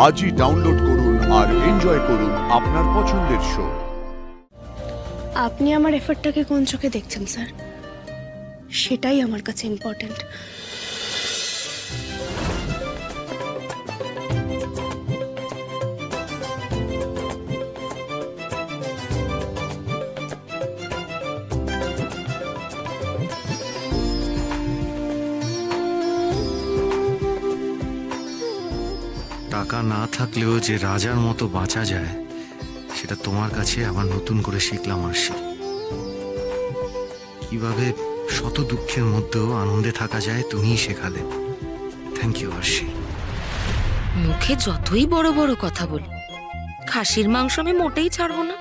আজই ডাউনলোড করুন আর এনজয় করুন আপনার পছন্দের শো। আপনি আমার এফর্টটাকে কোন চোখে দেখছেন স্যার, সেটাই আমার কাছে ইম্পর্টেন্ট। টাকা না থাকলেও যে রাজার মতো বাঁচা যায় সেটা তোমার কাছে আবার নতুন করে শিখলাম। আরশি, কিভাবে শত দুঃখের মধ্যেও আনন্দে থাকা যায় তুমিই শেখালে। থ্যাংক ইউ আরশি। মুখে যতই বড় বড় কথা বলি, খাসির মাংস আমি মোটেই ছাড়বো না।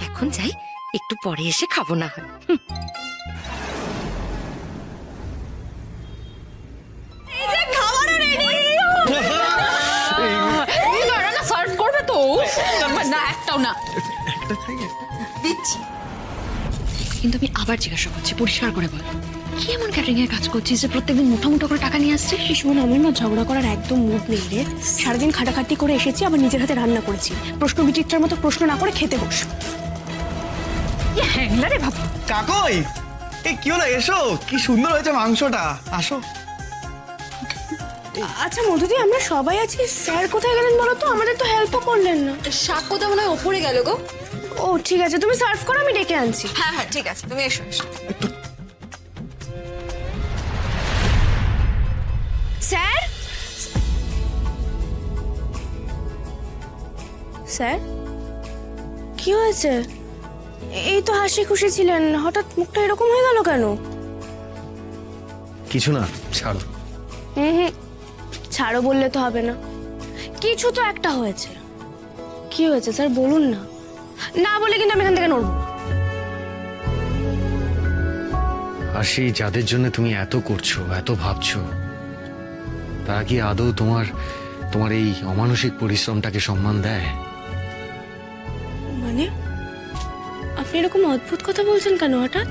এখন যাই, একটু পরে এসে খাবো না হয়। কিন্তু আমি আবার জিজ্ঞাসা করছি, পরিষ্কার করে বল, কি এমন ক্যাটারিং এর কাজ করছিস যে প্রত্যেকদিন মোটা মোটা করে টাকা নিয়ে আসছিস? শোন, আমার না ঝগড়া করার একদম মুড নেই রে। সারাদিন খাটাখাটি করে এসেছি, আবার নিজের হাতে রান্না করেছি। প্রশ্ন বিচিত্রার মতো প্রশ্ন না করে খেতে বস। হ্যাংলারে বাবা। কাকই, এই কি হলো? এসো, কি সুন্দর হয়েছে মাংসটা, আসো। আচ্ছা মধুদি, আমরা সবাই আছি, স্যার কোথায় গেলেন বলো তো? আমাদের তো হেল্পও করলেন না। শাক কোথাও মনে হয় ওপরে গেল গো। ও ঠিক আছে, তুমি সার্ভ করো, আমি ডেকে আনছি। হ্যাঁ হ্যাঁ ঠিক আছে, তুমি এসো এসো। স্যার, স্যার কি হয়েছে? এই তো হাসি খুশি ছিলেন, হঠাৎ মুখটা এরকম হয়ে গেল কেন? কিছু না, ছাড়ো। হুম, ছাড়ো বললে তো হবে না, কিছু তো একটা হয়েছে। কি হয়েছে স্যার বলুন না, না বলে কিন্তু আমি এখান থেকে নড়বো। আরশি, যাদের জন্য তুমি এত করছো, এত ভাবছো, তারা কি আদৌ তোমার এই অমানসিক পরিশ্রমটাকে সম্মান দেয়? মানে আপনি এরকম অদ্ভুত কথা বলছেন কেন হঠাৎ?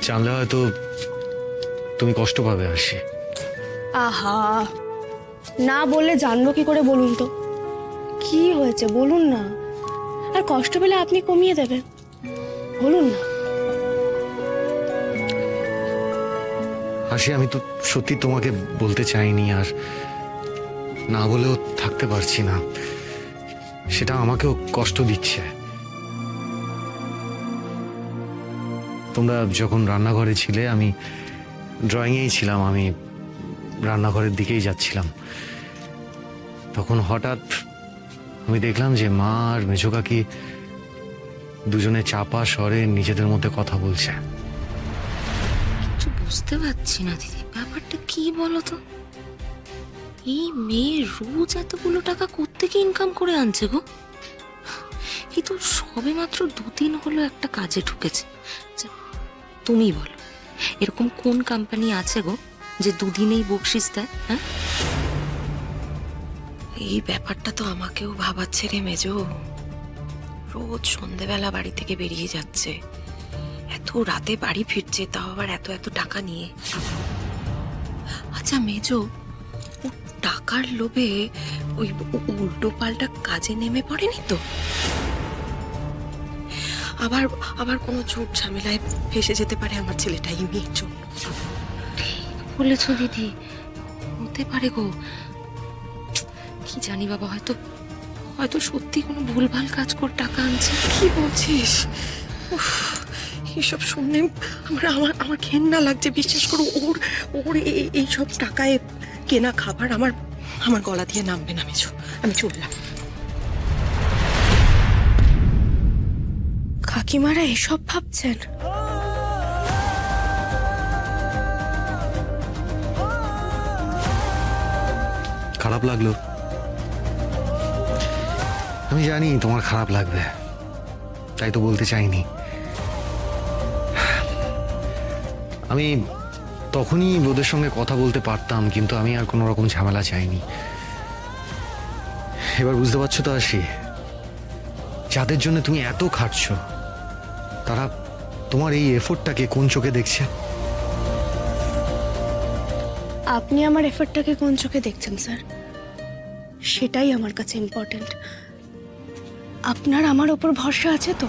জানলে হয়তো তুমি কষ্ট পাবে আরশি। আহা, না বললে জানবো কি করে বলুন তো? কি হয়েছে বলুন না, আর কষ্ট পেলে আপনি কমিয়ে দেবেন, বলুন না। আরশি, আমি তো সত্যি তোমাকে বলতে চাইনি, আর না বলেও থাকতে পারছি না। সেটা আমাকেও কষ্ট দিচ্ছে। তোমরা যখন রান্নাঘরে ছিলে, আমি ড্রয়িংয়েই ছিলাম, আমি রান্নাঘরের দিকেই যাচ্ছিলাম। তখন হঠাৎ আমি দেখলাম যে মা আর মেজো কাকি দুজনে চাপা স্বরে নিজেদের মধ্যে কথা বলছে। কিছু বুঝতে পারছি না দিদি, ব্যাপারটা কি বলো তো? এই মেয়ে রোজ এতগুলো টাকা কোত্থেকে ইনকাম করে আনছে গো? এই তো সবে মাত্র 2 দিন হলো একটা কাজে ঢুকেছে। তুমি বলো, এরকম কোন কোম্পানি আছে গো যে 2 দিনেই বকশিস দেয়? হ্যাঁ, এই ব্যাপারটা তো আমাকেও ভাবাচ্ছে রে মেজো। রোজ সন্ধেবেলা বাড়ি থেকে বেরিয়ে যাচ্ছে, এত রাতে বাড়ি ফিরছে, তাও আবার এত এত টাকা নিয়ে। আচ্ছা মেজো, ও টাকার লোভে ওই উল্টো পাল্টা কাজে নেমে পড়েনি তো? আবার আবার কোনো ঝুট ঝামেলায় ফেসে যেতে পারে আমার ছেলেটা এই মেয়ের জন্য। বলেছ দিদি, হতে পারে গো। কি জানি বাবা, হয়তো হয়তো সত্যি কোনো ভুলভাল কাজ করে টাকা আনছে। কি বলছিস? এসব শুনে আমার আমার আমার ঘেন্না লাগছে। বিশ্বাস করো, ওর ওর এইসব টাকায় কেনা খাবার আমার আমার গলা দিয়ে নামবে না মেজো। আমি চললাম। কাকিমারা এসব ভাবছেন? খারাপ লাগলো? আমি জানি তোমার খারাপ লাগবে, তাই তো বলতে চাইনি। আমি তখনই ওদের সঙ্গে কথা বলতে পারতাম, কিন্তু আমি আর কোনো রকম ঝামেলা চাইনি। এবার বুঝতে পারছো তো আরশি, যাদের জন্য তুমি এত খাটছো, তারা তোমার এই এফোর্টটাকে কোন চোখে দেখছে। আপনি আমার এফর্টটাকে কোন চোখে দেখছেন স্যার, সেটাই আমার কাছে ইম্পর্টেন্ট। আপনার আমার ওপর ভরসা আছে তো?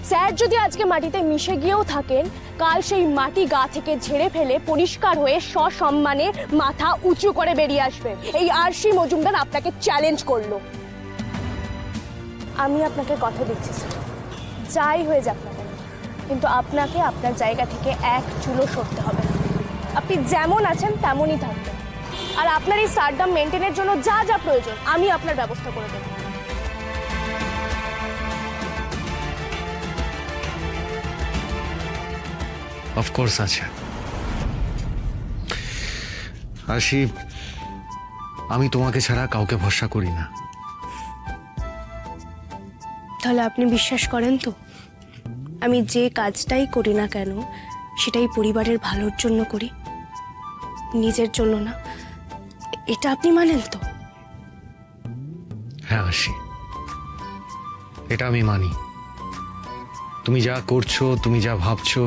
স্যার যদি আজকে মাটিতে মিশে গিয়েও থাকেন, কাল সেই মাটি গা থেকে ঝেড়ে ফেলে পরিষ্কার হয়ে সসম্মানে মাথা উঁচু করে বেরিয়ে আসবে। এই আরশি মজুমদার আপনাকে চ্যালেঞ্জ করলো। আমি আপনাকে কথা দিচ্ছি স্যার, যাই হয়ে যাক না কেন, কিন্তু আপনাকে আপনার জায়গা থেকে এক চুলো সরতে হবে না। আপনি যেমন আছেন তেমনই থাকবেন, আর আপনার এই স্টারডাম মেনটেনের জন্য যা যা প্রয়োজন আমি আপনার ব্যবস্থা করে দেবো। অফকোর্স আছে। আরশি, আমি তোমাকে ছাড়া কাউকে ভরসা করি না। তাহলে আপনি বিশ্বাস করেন তো আমি যে কাজটাই করি না কেন সেটাই পরিবারের ভালোর জন্য করি, নিজের জন্য না? এটা আপনি মানেন তো? হ্যাঁ আরশি, এটা আমি মানি। তুমি যা করছো, তুমি যা ভাবছো,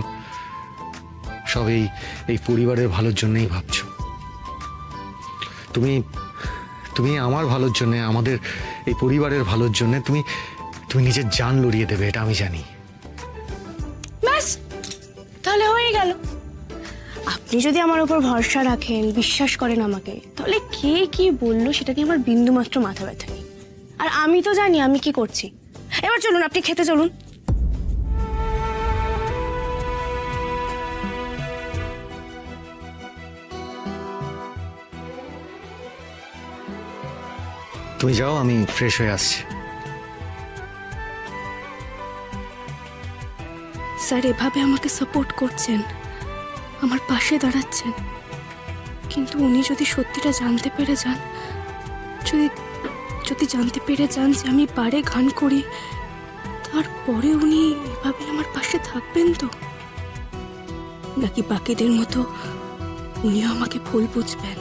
সব এই পরিবারের ভালোর জন্যই ভাবছো। তুমি তুমি আমার ভালোর জন্য, আমাদের এই পরিবারের ভালোর জন্য তুমি তুমি নিজের জান লড়িয়ে দেবে, এটা আমি জানি। ব্যাস, তাহলে হয়ে গেল। আপনি যদি আমার উপর ভরসা রাখেন, বিশ্বাস করেন আমাকে, তাহলে কে কি বললো সেটা নিয়ে আমার বিন্দুমাত্র মাথা ব্যথা নেই। আর আমি তো জানি আমি কি করছি। এবার চলুন, আপনি খেতে চলুন। তুমি যাও, আমি ফ্রেশ হয়ে আসছি। স্যার এভাবে আমাকে সাপোর্ট করছেন, আমার পাশে দাঁড়াচ্ছেন, কিন্তু উনি যদি সত্যিটা জানতে পেরে যান, যদি জানতে পেরে যান যে আমি বারে গান করি, তারপরে উনি এভাবে আমার পাশে থাকবেন তো? নাকি বাকিদের মতো উনিও আমাকে ভুল বুঝবেন?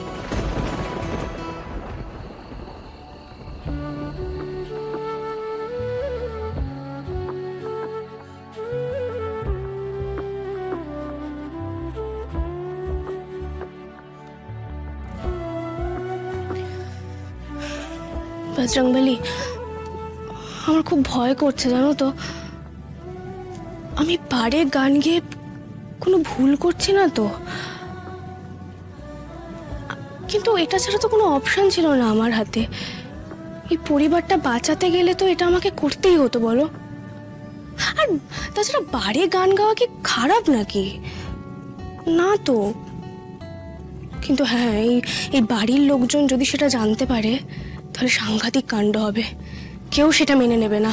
বজরংবলী, আমার খুব ভয় করছে জানো তো। আমি বারে গান গেয়ে কোনো ভুল করছি না তো? কিন্তু এটা ছাড়া তো কোনো অপশন ছিল না আমার হাতে। এই পরিবারটা বাঁচাতে গেলে তো এটা আমাকে করতেই হতো, বলো? আর তাছাড়া বারে গান গাওয়া কি খারাপ নাকি? না তো। কিন্তু হ্যাঁ, এই বাড়ির লোকজন যদি সেটা জানতে পারে তাহলে সাংঘাতিক কাণ্ড হবে, কেউ সেটা মেনে নেবে না।